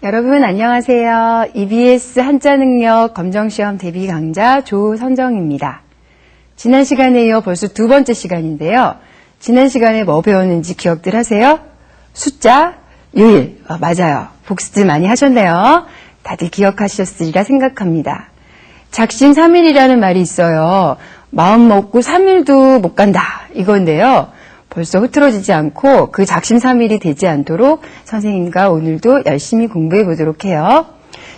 여러분 안녕하세요. EBS 한자능력 검정시험 대비 강좌 조선정입니다. 지난 시간에 이어 벌써 두 번째 시간인데요. 지난 시간에 뭐 배웠는지 기억들 하세요? 숫자, 요일, 맞아요. 복습 많이 하셨네요. 다들 기억하셨으리라 생각합니다. 작심 3일이라는 말이 있어요. 마음 먹고 3일도 못 간다 이건데요. 벌써 흐트러지지 않고 그 작심 3일이 되지 않도록 선생님과 오늘도 열심히 공부해 보도록 해요.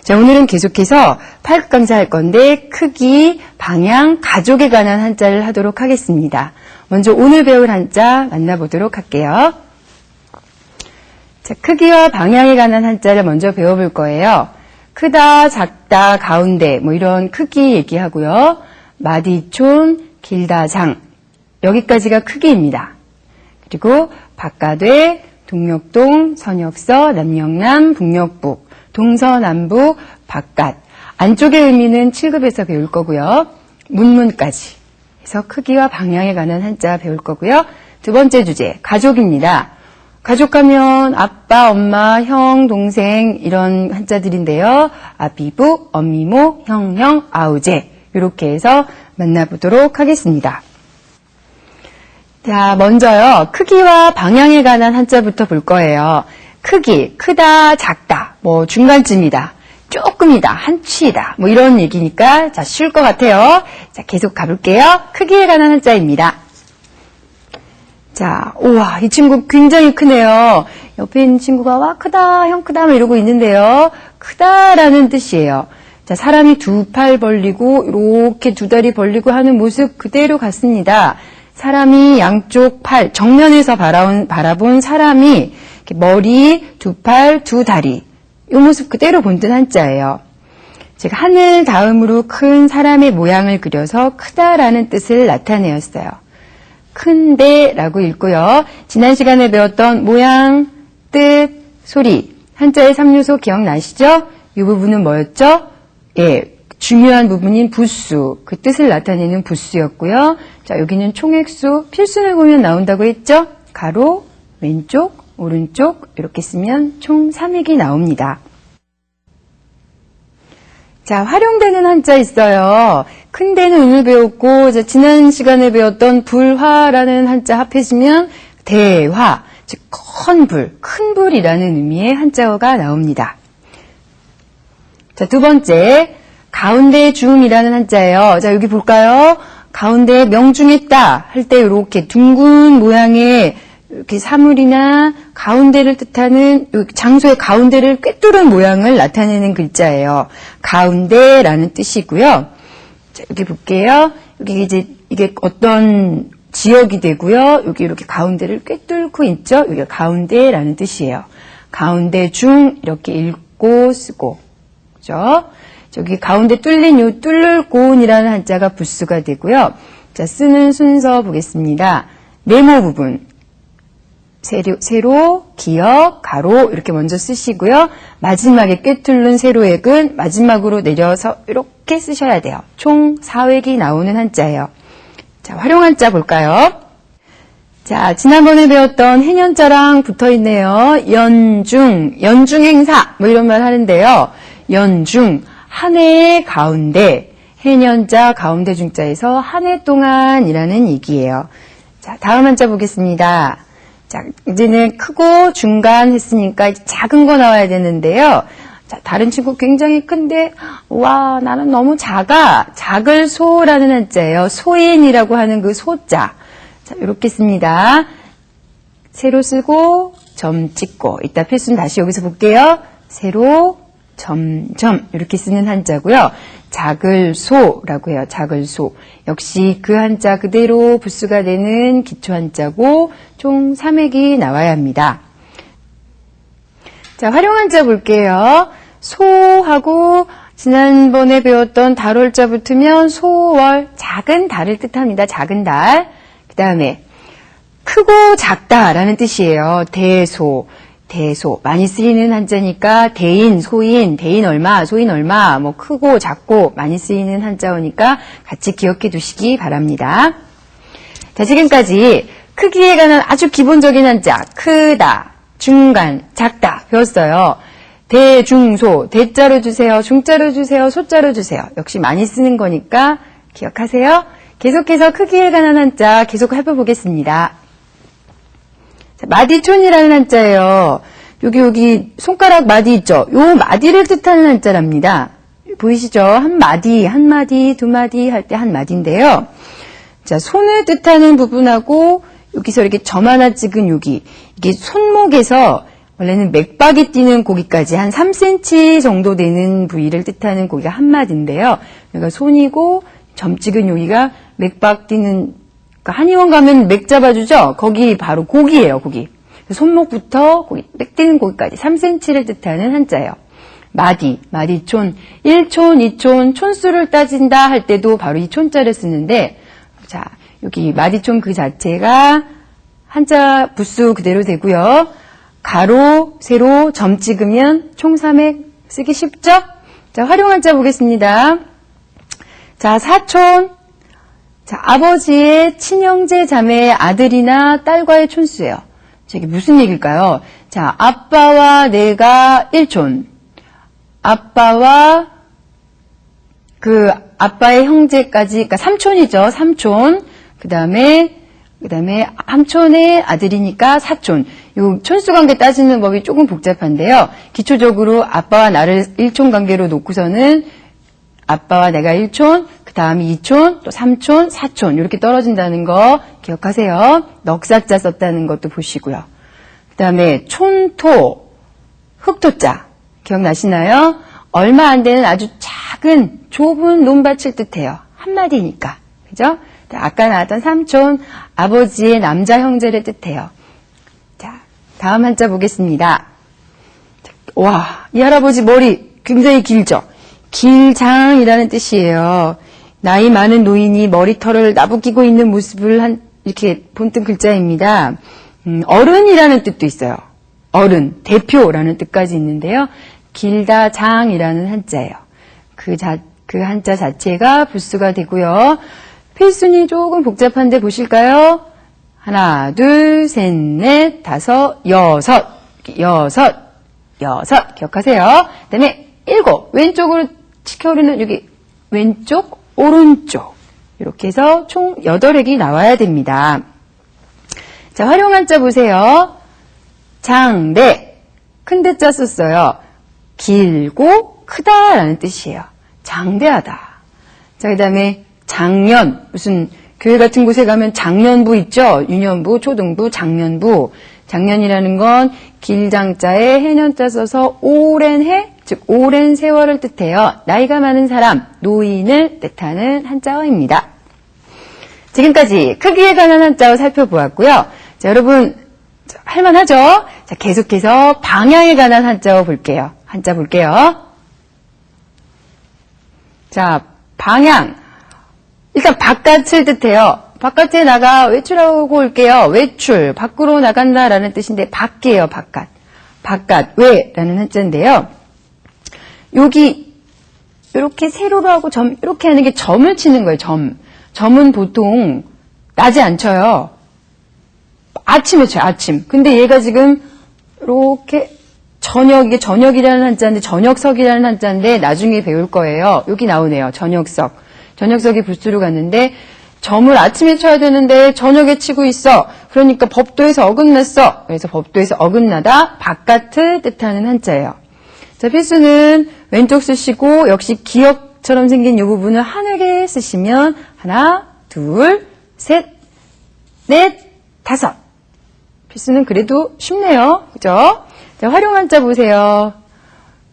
자, 오늘은 계속해서 8급 강좌할 건데 크기, 방향, 가족에 관한 한자를 하도록 하겠습니다. 먼저 오늘 배울 한자 만나보도록 할게요. 자, 크기와 방향에 관한 한자를 먼저 배워볼 거예요. 크다, 작다, 가운데 뭐 이런 크기 얘기하고요. 마디촌, 길다, 장 여기까지가 크기입니다. 그리고 바깥에 동력동, 선역서, 남영남, 북녘북, 동서남북, 바깥 안쪽의 의미는 7급에서 배울 거고요. 문문까지 해서 크기와 방향에 관한 한자 배울 거고요. 두 번째 주제, 가족입니다. 가족하면 아빠, 엄마, 형, 동생 이런 한자들인데요. 아비부, 엄미모, 형형, 아우제 이렇게 해서 만나보도록 하겠습니다. 자, 먼저요. 크기와 방향에 관한 한자부터 볼 거예요. 크기, 크다, 작다, 뭐 중간쯤이다, 조금이다, 한치이다, 뭐 이런 얘기니까 자, 쉬울 것 같아요. 자, 계속 가볼게요. 크기에 관한 한자입니다. 자, 우와, 이 친구 굉장히 크네요. 옆에 있는 친구가 와, 크다, 형 크다, 뭐 이러고 있는데요. 크다라는 뜻이에요. 자, 사람이 두 팔 벌리고 이렇게 두 다리 벌리고 하는 모습 그대로 같습니다. 사람이 양쪽 팔, 정면에서 바라본 사람이 머리, 두 팔, 두 다리 이 모습 그대로 본뜬 한자예요. 제가 하늘 다음으로 큰 사람의 모양을 그려서 크다라는 뜻을 나타내었어요. 큰데라고 읽고요. 지난 시간에 배웠던 모양, 뜻, 소리 한자의 3요소 기억나시죠? 이 부분은 뭐였죠? 예, 중요한 부분인 부수, 그 뜻을 나타내는 부수였고요. 자, 여기는 총획수, 필수를 보면 나온다고 했죠? 가로, 왼쪽, 오른쪽 이렇게 쓰면 총 3획이 나옵니다. 자, 활용되는 한자 있어요. 큰 데는 오늘 배웠고, 자, 지난 시간에 배웠던 불화라는 한자 합해지면 대화, 즉 큰 불이라는 의미의 한자어가 나옵니다. 자, 두 번째, 가운데 중이라는 한자예요. 자, 여기 볼까요? 가운데 명중했다 할 때 이렇게 둥근 모양의 이렇게 사물이나 가운데를 뜻하는 장소의 가운데를 꿰뚫은 모양을 나타내는 글자예요. 가운데라는 뜻이고요. 자, 여기 볼게요. 여기 이게 어떤 지역이 되고요. 여기 이렇게 가운데를 꿰뚫고 있죠. 이게 가운데라는 뜻이에요. 가운데 중 이렇게 읽고 쓰고, 그죠? 저기 가운데 뚫린 요 뚫을 고운이라는 한자가 부수가 되고요. 자, 쓰는 순서 보겠습니다. 네모 부분. 세로, 기역, 가로 이렇게 먼저 쓰시고요. 마지막에 꿰뚫는 세로획은 마지막으로 내려서 이렇게 쓰셔야 돼요. 총 4획이 나오는 한자예요. 자, 활용 한자 볼까요? 자, 지난번에 배웠던 해년자랑 붙어있네요. 연중 행사 뭐 이런 말 하는데요. 연중, 한 해의 가운데, 해년자 가운데 중자에서 한 해 동안이라는 얘기예요. 자, 다음 한자 보겠습니다. 자, 이제는 크고 중간 했으니까 작은 거 나와야 되는데요. 자, 다른 친구 굉장히 큰데, 와, 나는 너무 작아. 작을 소라는 한자예요. 소인이라고 하는 그 소자. 자, 이렇게 씁니다. 세로 쓰고, 점 찍고. 이따 필수는 다시 여기서 볼게요. 세로, 점 이렇게 쓰는 한자고요. 작을 소라고 해요. 작을 소. 역시 그 한자 그대로 부수가 되는 기초 한자고 총 3획이 나와야 합니다. 자, 활용 한자 볼게요. 소하고 지난번에 배웠던 달월자 붙으면 소월, 작은 달을 뜻합니다. 작은 달. 그 다음에 크고 작다라는 뜻이에요. 대소. 많이 쓰이는 한자니까 대인, 소인, 대인 얼마, 소인 얼마, 뭐 크고 작고 많이 쓰이는 한자어니까 같이 기억해 두시기 바랍니다. 자, 지금까지 크기에 관한 아주 기본적인 한자, 크다, 중간, 작다 배웠어요. 대중소, 대자로 주세요, 중자로 주세요, 소자로 주세요. 역시 많이 쓰는 거니까 기억하세요. 계속해서 크기에 관한 한자 계속 해보겠습니다. 자, 마디촌이라는 한자예요. 여기 손가락 마디 있죠? 요 마디를 뜻하는 한자랍니다. 보이시죠? 한 마디, 두 마디 할 때 한 마디인데요. 자, 손을 뜻하는 부분하고 여기서 이렇게 점 하나 찍은 여기, 이게 손목에서 원래는 맥박이 뛰는 고기까지 한 3cm 정도 되는 부위를 뜻하는 고기가 한 마디인데요. 여기가 손이고 점 찍은 여기가 맥박 뛰는, 그러니까 한의원 가면 맥 잡아주죠? 거기 바로 고기예요, 고기. 손목부터 고기, 맥 뛰는 고기까지 3cm를 뜻하는 한자예요. 마디촌, 1촌, 2촌, 촌수를 따진다 할 때도 바로 이 촌자를 쓰는데, 자, 여기 마디촌 그 자체가 한자 부수 그대로 되고요. 가로, 세로, 점 찍으면 총3획 쓰기 쉽죠? 자, 활용 한자 보겠습니다. 자, 사촌. 자, 아버지의 친형제 자매의 아들이나 딸과의 촌수예요. 자, 이게 무슨 얘기일까요? 자, 아빠와 내가 1촌. 아빠와 그 아빠의 형제까지, 그러니까 삼촌이죠. 삼촌. 그 다음에 함촌의 아들이니까 사촌. 요 촌수 관계 따지는 법이 조금 복잡한데요. 기초적으로 아빠와 나를 1촌 관계로 놓고서는 아빠와 내가 1촌, 그 다음이 2촌, 또 3촌, 4촌 이렇게 떨어진다는 거 기억하세요. 넉사자 썼다는 것도 보시고요. 그 다음에 촌토, 흑토자 기억나시나요? 얼마 안 되는 아주 작은 좁은 논밭을 뜻해요. 한마디니까. 그죠? 아까 나왔던 삼촌, 아버지의 남자 형제를 뜻해요. 자, 다음 한자 보겠습니다. 와, 이 할아버지 머리 굉장히 길죠? 길장이라는 뜻이에요. 나이 많은 노인이 머리털을 나부끼고 있는 모습을 이렇게 본뜬 글자입니다. 어른이라는 뜻도 있어요. 어른, 대표라는 뜻까지 있는데요. 길다 장이라는 한자예요. 그 한자 자체가 부수가 되고요. 필순이 조금 복잡한데 보실까요? 하나, 둘, 셋, 넷, 다섯, 여섯. 기억하세요. 그 다음에 7. 왼쪽으로 치켜오르는 여기 왼쪽, 오른쪽. 이렇게 해서 총 8획이 나와야 됩니다. 자, 활용 한자 보세요. 장대. 큰 대자 썼어요. 길고 크다라는 뜻이에요. 장대하다. 자, 그 다음에 장년. 무슨 교회 같은 곳에 가면 장년부 있죠? 유년부, 초등부, 장년부. 장년이라는 건 길장자에 해년자 써서 오랜 해, 즉 오랜 세월을 뜻해요. 나이가 많은 사람, 노인을 뜻하는 한자어입니다. 지금까지 크기에 관한 한자어 살펴보았고요. 자, 여러분 할만하죠? 자, 계속해서 방향에 관한 한자어 볼게요. 한자 볼게요. 자, 방향. 일단 바깥을 뜻해요. 바깥에 나가 외출하고 올게요. 외출, 밖으로 나간다라는 뜻인데 밖이에요. 바깥, 외라는 한자인데요. 여기 이렇게 세로로 하고 점 이렇게 하는 게 점을 치는 거예요. 점은 보통 낮에 안 쳐요. 아침에 쳐요. 아침. 근데 얘가 지금 이렇게 이게 저녁이라는 한자인데 저녁석이라는 한자인데 나중에 배울 거예요. 여기 나오네요. 저녁석이 부수로 갔는데 점을 아침에 쳐야 되는데 저녁에 치고 있어. 그러니까 법도에서 어긋났어. 그래서 법도에서 어긋나다 바깥을 뜻하는 한자예요. 자, 필수는 왼쪽 쓰시고 역시 기역처럼 생긴 이 부분을 하늘에 쓰시면 하나, 둘, 셋, 넷, 다섯. 필수는 그래도 쉽네요. 그죠? 자, 활용 한자 보세요.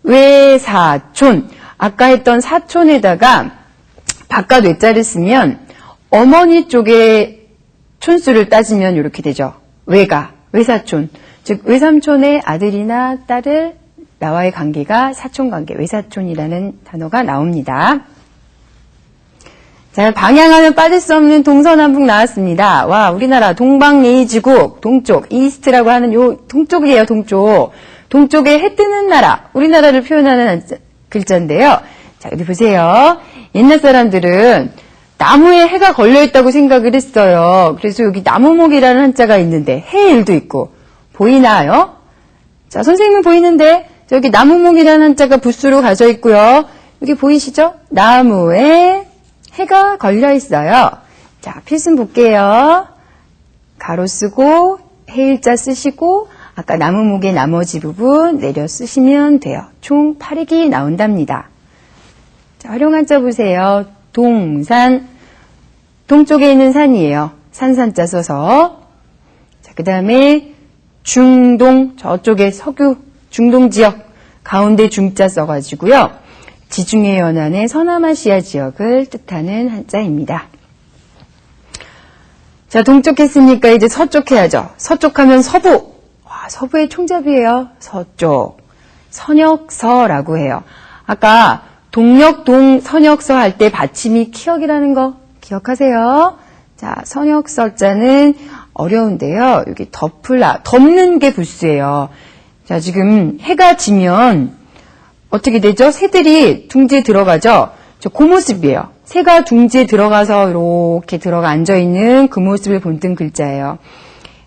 외사촌. 아까 했던 사촌에다가 바깥 외자를 쓰면 어머니 쪽의 촌수를 따지면 이렇게 되죠. 외사촌. 즉 외삼촌의 아들이나 딸을 나와의 관계가 사촌관계, 외사촌이라는 단어가 나옵니다. 자, 방향하면 빠질 수 없는 동서남북 나왔습니다. 와, 우리나라 동방예의지국, 동쪽, 이스트라고 하는 요 동쪽이에요, 동쪽. 동쪽에 해 뜨는 나라, 우리나라를 표현하는 글자인데요. 자, 여기 보세요. 옛날 사람들은 나무에 해가 걸려있다고 생각을 했어요. 그래서 여기 나무목이라는 한자가 있는데 해일도 있고 보이나요? 자, 선생님은 보이는데 여기 나무목이라는 한자가 부수로 가져 있고요. 여기 보이시죠? 나무에 해가 걸려 있어요. 자, 필순 볼게요. 가로 쓰고 해일자 쓰시고 아까 나무목의 나머지 부분 내려 쓰시면 돼요. 총 8액이 나온답니다. 자, 활용한자 보세요. 동산, 동쪽에 있는 산이에요. 산산자 써서. 자, 그 다음에 중동, 저쪽에 석유, 중동 지역, 가운데 중자 써가지고요. 지중해 연안의 서남아시아 지역을 뜻하는 한자입니다. 자, 동쪽 했으니까 이제 서쪽 해야죠. 서쪽 하면 서부. 와, 서부의 총잡이에요. 서쪽. 선역서라고 해요. 아까 동력동 선역서 할 때 받침이 키역이라는 거 기억하세요? 자, 선역서자는 어려운데요. 여기 덮는 게 부수예요. 자, 지금 해가 지면 어떻게 되죠? 새들이 둥지에 들어가죠? 그 모습이에요. 새가 둥지에 들어가서 이렇게 들어가 앉아있는 그 모습을 본뜬 글자예요.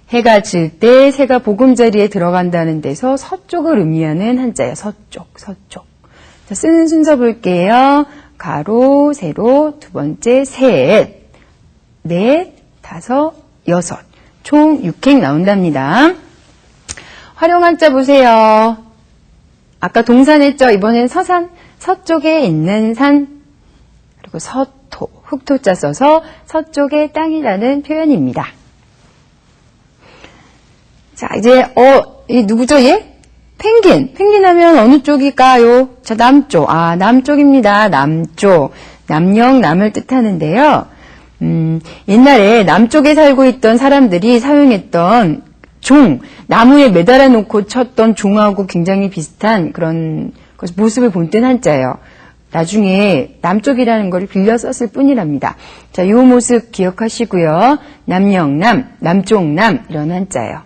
해가 질 때 새가 보금자리에 들어간다는 데서 서쪽을 의미하는 한자예요. 서쪽. 자, 쓰는 순서 볼게요. 가로, 세로, 두 번째, 셋, 넷, 다섯, 여섯. 총 6액 나온답니다. 활용 한자 보세요. 아까 동산 했죠? 이번엔 서산, 서쪽에 있는 산. 그리고 서토, 흑토자 써서 서쪽의 땅이라는 표현입니다. 자, 이제, 이 누구죠, 얘? 펭귄. 펭귄 하면 어느 쪽일까요? 자, 남쪽. 아, 남쪽입니다. 남쪽. 남영, 남을 뜻하는데요. 옛날에 남쪽에 살고 있던 사람들이 사용했던 종, 나무에 매달아 놓고 쳤던 종하고 굉장히 비슷한 그런 모습을 본뜬 한자예요. 나중에 남쪽이라는 걸 빌려 썼을 뿐이랍니다. 자, 이 모습 기억하시고요. 남영남, 남쪽남 이런 한자예요.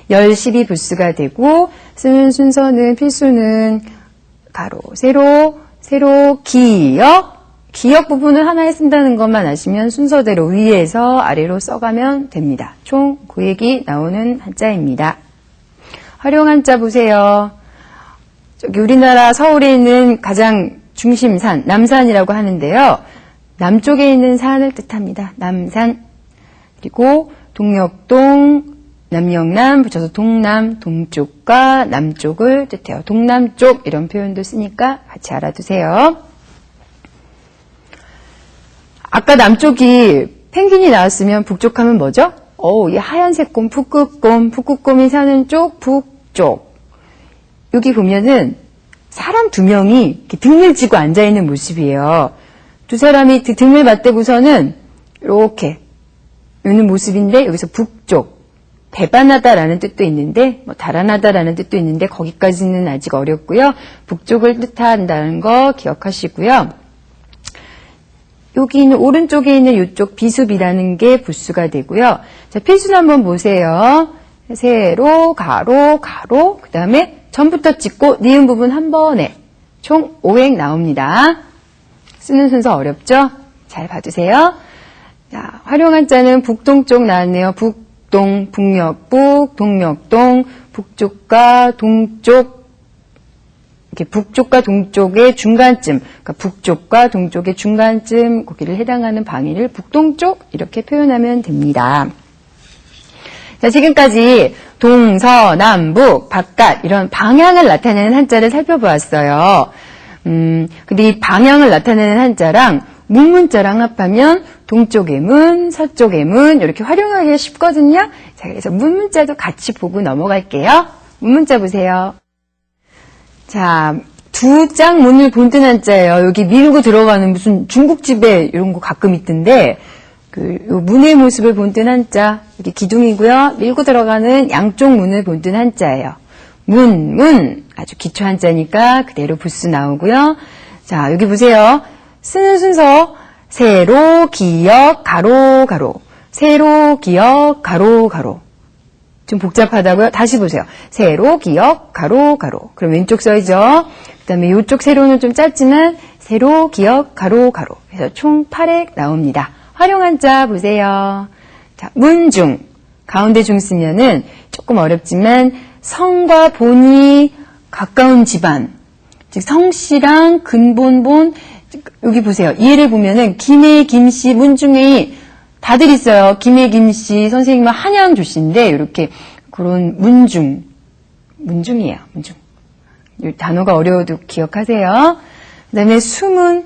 10, 부수가 되고 쓰는 순서는 필수는 가로, 세로, 기역 부분을 하나에 쓴다는 것만 아시면 순서대로 위에서 아래로 써가면 됩니다. 총 9액이 나오는 한자입니다. 활용 한자 보세요. 저기 우리나라 서울에 있는 가장 중심산, 남산이라고 하는데요. 남쪽에 있는 산을 뜻합니다. 남산. 그리고 동력동, 남영남 붙여서 동남, 동쪽과 남쪽을 뜻해요. 동남쪽 이런 표현도 쓰니까 같이 알아두세요. 아까 남쪽이 펭귄이 나왔으면 북쪽 하면 뭐죠? 이 하얀색 곰, 북극곰이 사는 쪽, 북쪽. 여기 보면은 사람 2명이 이렇게 등을 지고 앉아있는 모습이에요. 두 사람이 등을 맞대고서는 이렇게 있는 모습인데 여기서 북쪽. 배반하다라는 뜻도 있는데, 달아나다라는 뜻도 있는데, 거기까지는 아직 어렵고요. 북쪽을 뜻한다는 거 기억하시고요. 여기 있는, 오른쪽에 있는 이쪽 비수비라는 게 부수가 되고요. 자, 필수는 한번 보세요. 세로, 가로, 그 다음에 전부터 찍고, 니은 부분 한 번에 총 5액 나옵니다. 쓰는 순서 어렵죠? 잘 봐주세요. 자, 활용 한자는 북동쪽 나왔네요. 북동, 북녘북, 동력동, 북쪽과 동쪽, 이렇게 북쪽과 동쪽의 중간쯤, 그러니까 북쪽과 동쪽의 중간쯤, 거기를 해당하는 방위를 북동쪽 이렇게 표현하면 됩니다. 자, 지금까지 동서남북, 바깥 이런 방향을 나타내는 한자를 살펴보았어요. 근데 이 방향을 나타내는 한자랑 문문자랑 합하면 동쪽의 문, 서쪽의 문 이렇게 활용하기가 쉽거든요. 자, 그래서 문문자도 같이 보고 넘어갈게요. 문문자 보세요. 자, 2장 문을 본뜬 한자예요. 여기 밀고 들어가는 무슨 중국집에 이런 거 가끔 있던데 요 문의 모습을 본뜬 한자, 여기 기둥이고요. 밀고 들어가는 양쪽 문을 본뜬 한자예요. 문 아주 기초 한자니까 그대로 부수 나오고요. 자, 여기 보세요. 쓰는 순서 세로, 기역, 가로. 세로, 기역, 가로. 좀 복잡하다고요? 다시 보세요. 세로, 기역, 가로. 그럼 왼쪽 써야죠. 그 다음에 이쪽 세로는 좀 짧지만 세로, 기역, 가로. 그래서 총 8액 나옵니다. 활용 한자 보세요. 자, 문중. 가운데 중 쓰면은 조금 어렵지만 성과 본이 가까운 집안, 즉 성씨랑 근본본, 여기 보세요. 이해를 보면은 김해, 김씨, 문중에 다들 있어요. 김해, 김씨, 선생님은 한양조씨인데 이렇게 그런 문중이에요. 문중. 이 단어가 어려워도 기억하세요. 그 다음에 수문,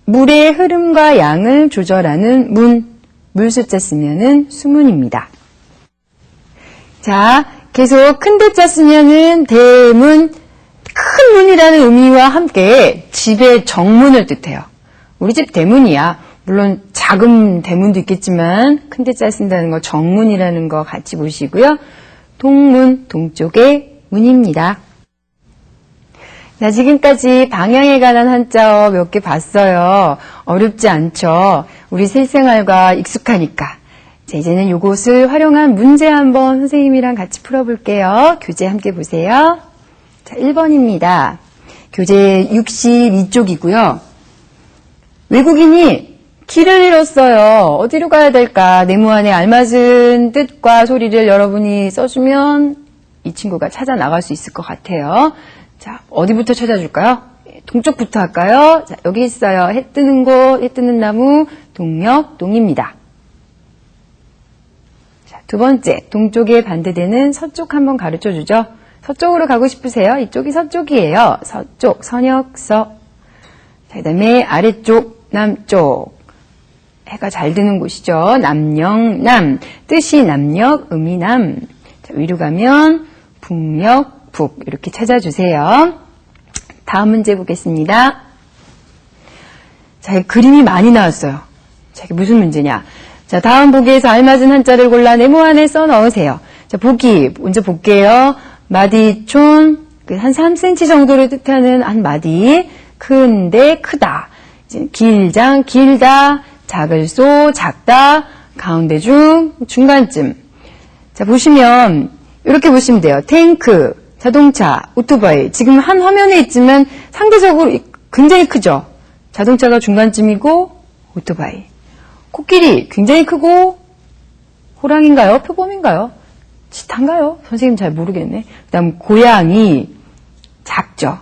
물의 흐름과 양을 조절하는 물 숫자 쓰면은 수문입니다. 자, 계속 큰 대자 쓰면은 대문, 큰 문이라는 의미와 함께 집의 정문을 뜻해요. 우리 집 대문이야. 물론 작은 대문도 있겠지만 큰 대자 쓴다는 거 정문이라는 거 같이 보시고요. 동문, 동쪽의 문입니다. 자, 지금까지 방향에 관한 한자어 몇 개 봤어요. 어렵지 않죠? 우리 실생활과 익숙하니까. 자, 이제는 이것을 활용한 문제 한번 선생님이랑 같이 풀어볼게요. 교재 함께 보세요. 자, 1번입니다. 교재 62쪽이고요. 외국인이 길을 잃었어요. 어디로 가야 될까? 네모 안에 알맞은 뜻과 소리를 여러분이 써주면 이 친구가 찾아 나갈 수 있을 것 같아요. 자, 어디부터 찾아줄까요? 동쪽부터 할까요? 자, 여기 있어요. 해 뜨는 곳, 해 뜨는 나무, 동력동입니다. 자, 두 번째, 동쪽에 반대되는 서쪽 한번 가르쳐 주죠. 서쪽으로 가고 싶으세요? 이쪽이 서쪽이에요. 서쪽, 선역서. 자, 그 다음에 아래쪽, 남쪽. 해가 잘 드는 곳이죠. 남영남. 뜻이 남역, 의미 남. 자, 위로 가면 북역, 북 이렇게 찾아주세요. 다음 문제 보겠습니다. 자, 그림이 많이 나왔어요. 자, 이게 무슨 문제냐? 자, 다음 보기에서 알맞은 한자를 골라 네모 안에 써 넣으세요. 자, 보기 먼저 볼게요. 마디촌 한 3cm 정도를 뜻하는 한 마디. 큰데 크다. 길장 길다. 작을소 작다. 가운데 중 중간쯤. 자, 보시면 이렇게 보시면 돼요. 탱크 자동차, 오토바이. 지금 한 화면에 있지만 상대적으로 굉장히 크죠. 자동차가 중간쯤이고 오토바이. 코끼리 굉장히 크고 호랑인가요? 표범인가요? 치타인가요? 선생님 잘 모르겠네. 그 다음 고양이 작죠.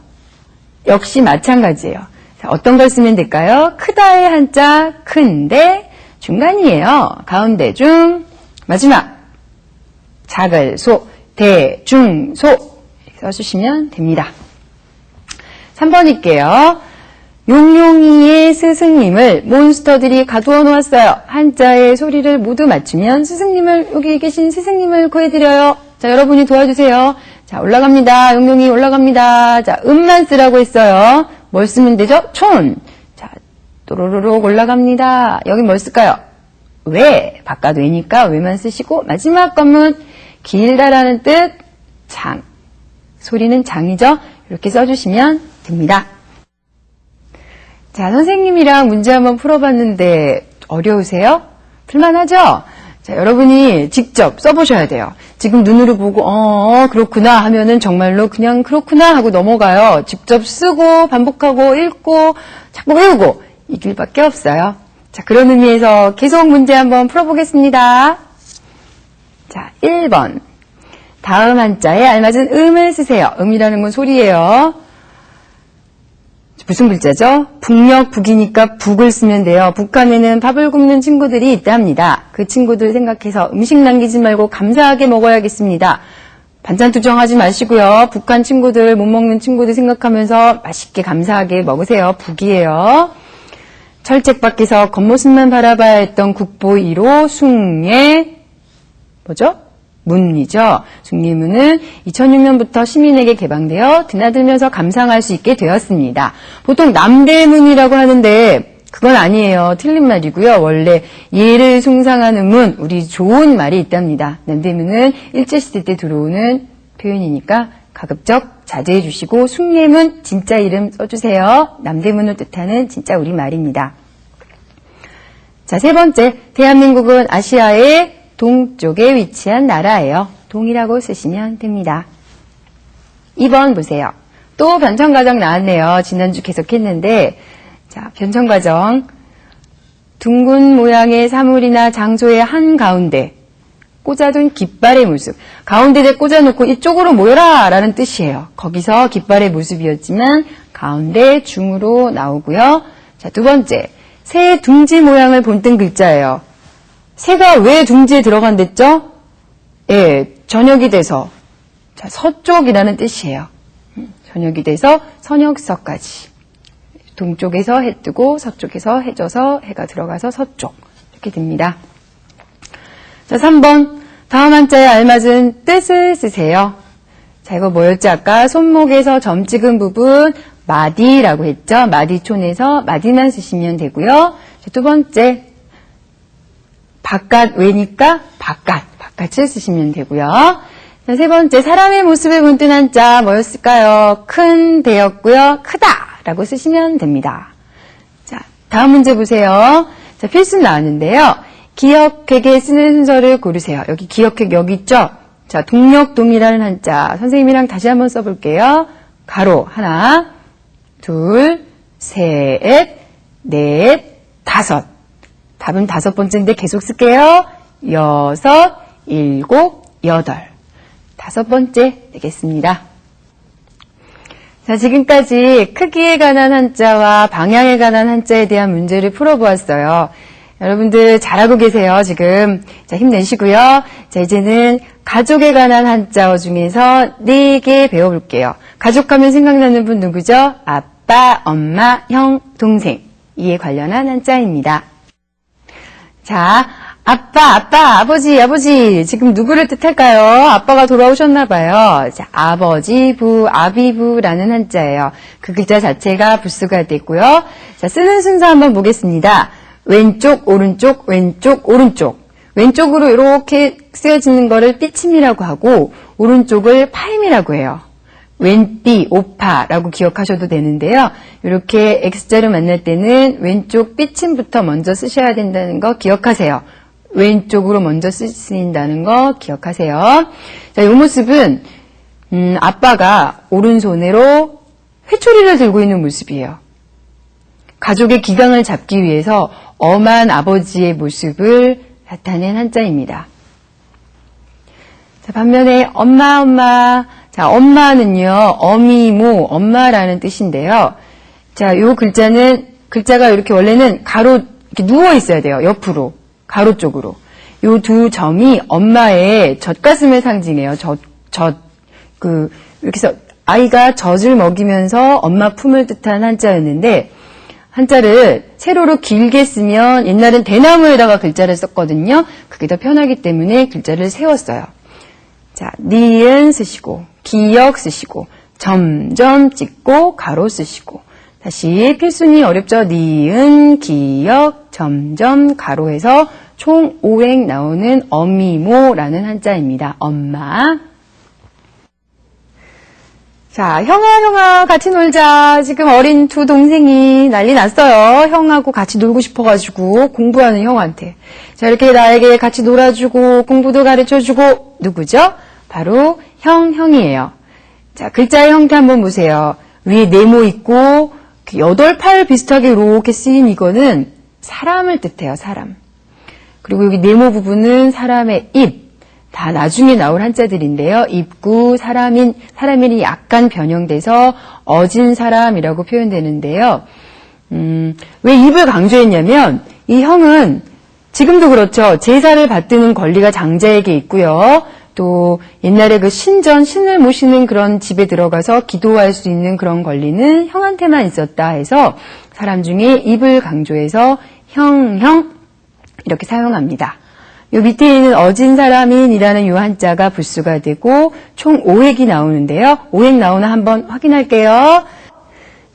역시 마찬가지예요. 자, 어떤 걸 쓰면 될까요? 크다의 한자 큰데 중간이에요. 가운데 중 마지막 작을 소 대중소 써주시면 됩니다. 3번일게요. 용용이의 스승님을 몬스터들이 가두어 놓았어요. 한자의 소리를 모두 맞추면 스승님을, 여기 계신 스승님을 구해드려요. 자, 여러분이 도와주세요. 자, 올라갑니다. 용용이 올라갑니다. 자, 음만 쓰라고 했어요. 뭘 쓰면 되죠? 촌. 자, 또로로록 올라갑니다. 여기 뭘 쓸까요? 왜. 바깥 왜니까 왜만 쓰시고, 마지막 건문 길다라는 뜻, 장. 소리는 장이죠? 이렇게 써주시면 됩니다. 자, 선생님이랑 문제 한번 풀어봤는데 어려우세요? 풀만하죠? 자, 여러분이 직접 써보셔야 돼요. 지금 눈으로 보고 그렇구나 하면은 정말로 그냥 그렇구나 하고 넘어가요. 직접 쓰고 반복하고 읽고 자꾸 외우고 이 길밖에 없어요. 자, 그런 의미에서 계속 문제 한번 풀어보겠습니다. 자, 1번. 다음 한자에 알맞은 음을 쓰세요. 음이라는 건 소리예요. 무슨 글자죠? 북역, 북이니까 북을 쓰면 돼요. 북한에는 밥을 굽는 친구들이 있답니다. 그 친구들 생각해서 음식 남기지 말고 감사하게 먹어야겠습니다. 반찬 투정하지 마시고요. 북한 친구들, 못 먹는 친구들 생각하면서 맛있게 감사하게 먹으세요. 북이에요. 철책 밖에서 겉모습만 바라봐야 했던 국보 1호 숭례 뭐죠? 문이죠. 숭례문은 2006년부터 시민에게 개방되어 드나들면서 감상할 수 있게 되었습니다. 보통 남대문이라고 하는데 그건 아니에요. 틀린 말이고요. 원래 예를 숭상하는 문, 우리 좋은 말이 있답니다. 남대문은 일제시대 때 들어오는 표현이니까 가급적 자제해 주시고 숭례문 진짜 이름 써주세요. 남대문을 뜻하는 진짜 우리말입니다. 자, 세 번째, 대한민국은 아시아의 동쪽에 위치한 나라예요. 동이라고 쓰시면 됩니다. 2번 보세요. 또 변천과정 나왔네요. 지난주 계속했는데 자, 변천과정 둥근 모양의 사물이나 장소의 한가운데 꽂아둔 깃발의 모습. 가운데에 꽂아놓고 이쪽으로 모여라! 라는 뜻이에요. 거기서 깃발의 모습이었지만 가운데 중으로 나오고요. 자, 두 번째. 새 둥지 모양을 본뜬 글자예요. 새가 왜 둥지에 들어간댔죠? 예, 저녁이 돼서. 자, 서쪽이라는 뜻이에요. 저녁이 돼서 선역서까지. 동쪽에서 해 뜨고 서쪽에서 해 져서 해가 들어가서 서쪽. 이렇게 됩니다. 자, 3번. 다음 한자에 알맞은 뜻을 쓰세요. 자, 이거 뭐였지? 아까 손목에서 점 찍은 부분 마디라고 했죠? 마디촌에서 마디만 쓰시면 되고요. 자, 두 번째. 바깥 왜니까 바깥을 쓰시면 되고요. 자, 세 번째. 사람의 모습을 본뜬 한자 뭐였을까요? 큰 배였고요. 크다라고 쓰시면 됩니다. 자, 다음 문제 보세요. 자, 필수 나왔는데요. 기역획에 쓰는 순서를 고르세요. 여기 기역획 여기 있죠? 자, 동력동이라는 한자 선생님이랑 다시 한번 써볼게요. 가로 하나, 둘, 셋, 넷, 다섯. 답은 다섯 번째인데 계속 쓸게요. 여섯, 일곱, 여덟. 다섯 번째 되겠습니다. 자, 지금까지 크기에 관한 한자와 방향에 관한 한자에 대한 문제를 풀어보았어요. 여러분들 잘하고 계세요, 지금. 자, 힘내시고요. 자, 이제는 가족에 관한 한자어 중에서 4개 배워볼게요. 가족하면 생각나는 분 누구죠? 아빠, 엄마, 형, 동생. 이에 관련한 한자입니다. 자, 아빠, 아버지. 지금 누구를 뜻할까요? 아빠가 돌아오셨나봐요. 자, 아버지, 부, 아비부라는 한자예요. 그 글자 자체가 부수가 됐고요. 자, 쓰는 순서 한번 보겠습니다. 왼쪽, 오른쪽, 왼쪽, 오른쪽. 왼쪽으로 이렇게 쓰여지는 거를 삐침이라고 하고, 오른쪽을 파임이라고 해요. 왼삐, 오파라고 기억하셔도 되는데요. 이렇게 X자를 만날 때는 왼쪽 삐침부터 먼저 쓰셔야 된다는 거 기억하세요. 왼쪽으로 먼저 쓰인다는 거 기억하세요. 자, 이 모습은 아빠가 오른손으로 회초리를 들고 있는 모습이에요. 가족의 기강을 잡기 위해서 엄한 아버지의 모습을 나타낸 한자입니다. 자, 반면에 엄마. 자, 엄마는요, 어미모, 엄마라는 뜻인데요. 자, 요 글자가 이렇게 원래는 가로, 이렇게 누워 있어야 돼요. 옆으로. 가로 쪽으로. 요 두 점이 엄마의 젖가슴을 상징해요. 이렇게 해서 아이가 젖을 먹이면서 엄마 품을 뜻한 한자였는데, 한자를 세로로 길게 쓰면 옛날엔 대나무에다가 글자를 썼거든요. 그게 더 편하기 때문에 글자를 세웠어요. 자, 니은 쓰시고, 기역 쓰시고, 점점 찍고, 가로 쓰시고. 다시 필순이 어렵죠? 니은, 기역, 점점, 가로해서 총 5획 나오는 어미모라는 한자입니다. 엄마. 자, 형아, 같이 놀자. 지금 어린 두 동생이 난리 났어요. 형하고 같이 놀고 싶어가지고, 공부하는 형한테. 자, 이렇게 나에게 같이 놀아주고, 공부도 가르쳐주고, 누구죠? 바로 형이에요. 자, 글자의 형태 한번 보세요. 위에 네모 있고, 8팔 비슷하게 이렇게 쓰인 이거는 사람을 뜻해요, 사람. 그리고 여기 네모 부분은 사람의 입. 다 나중에 나올 한자들인데요. 입구, 사람인이 약간 변형돼서 어진 사람이라고 표현되는데요. 왜 입을 강조했냐면, 이 형은 지금도 그렇죠. 제사를 받드는 권리가 장자에게 있고요. 또 옛날에 그 신을 모시는 그런 집에 들어가서 기도할 수 있는 그런 권리는 형한테만 있었다 해서 사람 중에 입을 강조해서 형 이렇게 사용합니다. 요 밑에 있는 어진 사람인이라는 요 한자가 부수가 되고 총 5획이 나오는데요. 5획 나오나 한번 확인할게요.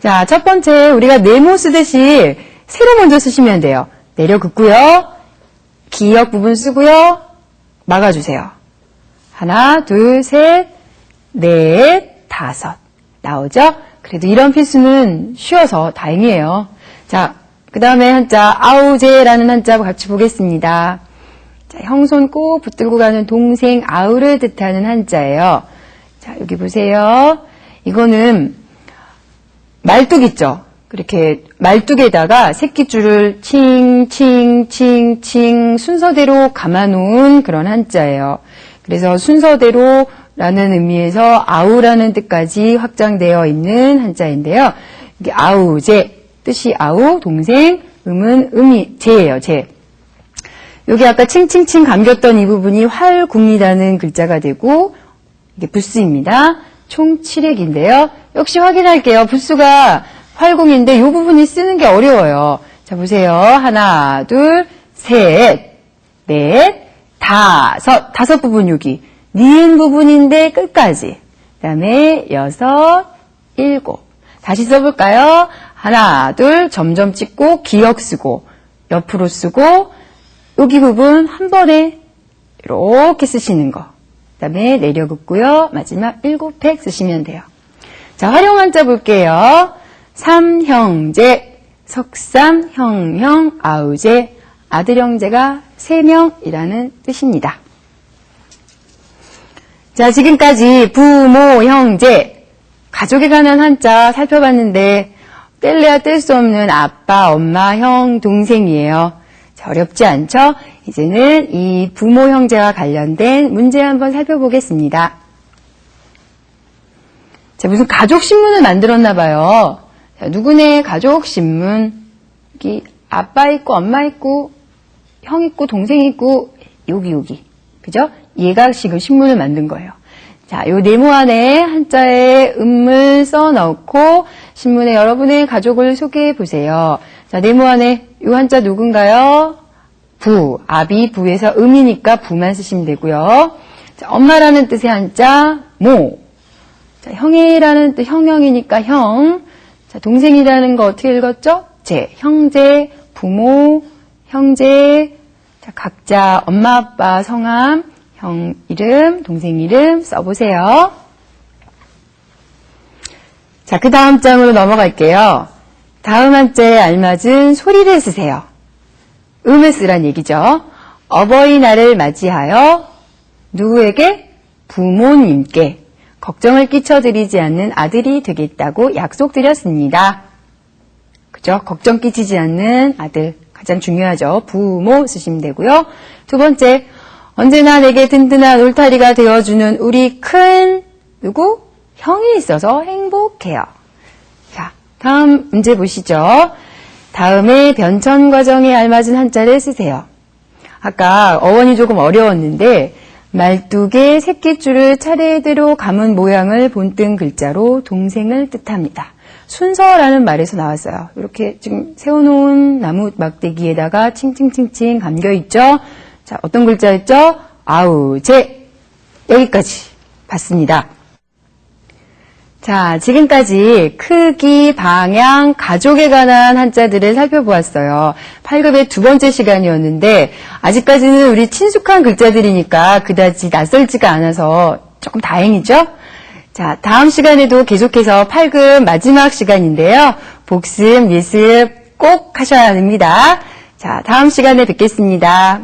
자, 첫 번째 우리가 네모 쓰듯이 세로 먼저 쓰시면 돼요. 내려 긋고요. 기역 부분 쓰고요. 막아주세요. 하나, 둘, 셋, 넷, 다섯. 나오죠? 그래도 이런 필수는 쉬워서 다행이에요. 자, 그 다음에 한자 아우제라는 한자 같이 보겠습니다. 자, 형손 꼭 붙들고 가는 동생 아우를 뜻하는 한자예요. 자, 여기 보세요. 이거는 말뚝 있죠? 그렇게 말뚝에다가 새끼줄을 칭칭칭칭 순서대로 감아놓은 그런 한자예요. 그래서 순서대로라는 의미에서 아우라는 뜻까지 확장되어 있는 한자인데요. 이게 아우제, 뜻이 아우, 동생, 음은 음이, 제예요, 제. 여기 아까 칭칭칭 감겼던 이 부분이 활궁이라는 글자가 되고, 이게 부수입니다. 총 7핵인데요. 역시 확인할게요. 부수가 활궁인데 이 부분이 쓰는 게 어려워요. 자, 보세요. 하나, 둘, 셋, 넷, 다섯 부분 여기. 니은 부분인데 끝까지. 그 다음에 6, 7. 다시 써볼까요? 하나, 둘, 점점 찍고 기역 쓰고 옆으로 쓰고 여기 부분 한 번에 이렇게 쓰시는 거. 그 다음에 내려 긋고요. 마지막 7팩 쓰시면 돼요. 자, 활용 한자 볼게요. 삼형제, 석삼, 형형, 아우제, 아들 형제가 3명이라는 뜻입니다. 자, 지금까지 부모, 형제, 가족에 관한 한자 살펴봤는데 뗄래야 뗄 수 없는 아빠, 엄마, 형, 동생이에요. 자, 어렵지 않죠? 이제는 이 부모, 형제와 관련된 문제 한번 살펴보겠습니다. 자, 무슨 가족 신문을 만들었나 봐요. 자, 누구네 가족 신문. 여기 아빠 있고 엄마 있고 형 있고 동생 있고 여기. 그죠? 얘가 지금 신문을 만든 거예요. 자, 요 네모 안에 한자에 음을 써 넣고 신문에 여러분의 가족을 소개해 보세요. 자, 네모 안에 요 한자 누군가요? 부. 아비 부에서 음이니까 부만 쓰시면 되고요. 자, 엄마라는 뜻의 한자 모. 자, 형이라는 뜻 형형이니까 형. 자, 동생이라는 거 어떻게 읽었죠? 제. 형제, 부모, 형제. 자, 각자 엄마 아빠 성함, 형 이름, 동생 이름 써보세요. 자, 그 다음 장으로 넘어갈게요. 다음 한자에 알맞은 소리를 쓰세요. 음을 쓰란 얘기죠. 어버이날을 맞이하여 누구에게? 부모님께 걱정을 끼쳐드리지 않는 아들이 되겠다고 약속드렸습니다. 그죠? 걱정 끼치지 않는 아들. 가장 중요하죠. 부모 쓰시면 되고요. 두 번째, 언제나 내게 든든한 울타리가 되어주는 우리 큰 누구? 형이 있어서 행복해요. 자, 다음 문제 보시죠. 다음에 변천 과정에 알맞은 한자를 쓰세요. 아까 어원이 조금 어려웠는데 말뚝에 새끼줄을 차례대로 감은 모양을 본뜬 글자로 동생을 뜻합니다. 순서라는 말에서 나왔어요. 이렇게 지금 세워놓은 나무 막대기에다가 칭칭칭칭 감겨있죠. 자, 어떤 글자였죠? 아우제. 여기까지 봤습니다. 자, 지금까지 크기, 방향, 가족에 관한 한자들을 살펴보았어요. 8급의 두 번째 시간이었는데 아직까지는 우리 친숙한 글자들이니까 그다지 낯설지가 않아서 조금 다행이죠? 자, 다음 시간에도 계속해서 8급 마지막 시간인데요. 복습, 예습 꼭 하셔야 합니다. 자, 다음 시간에 뵙겠습니다.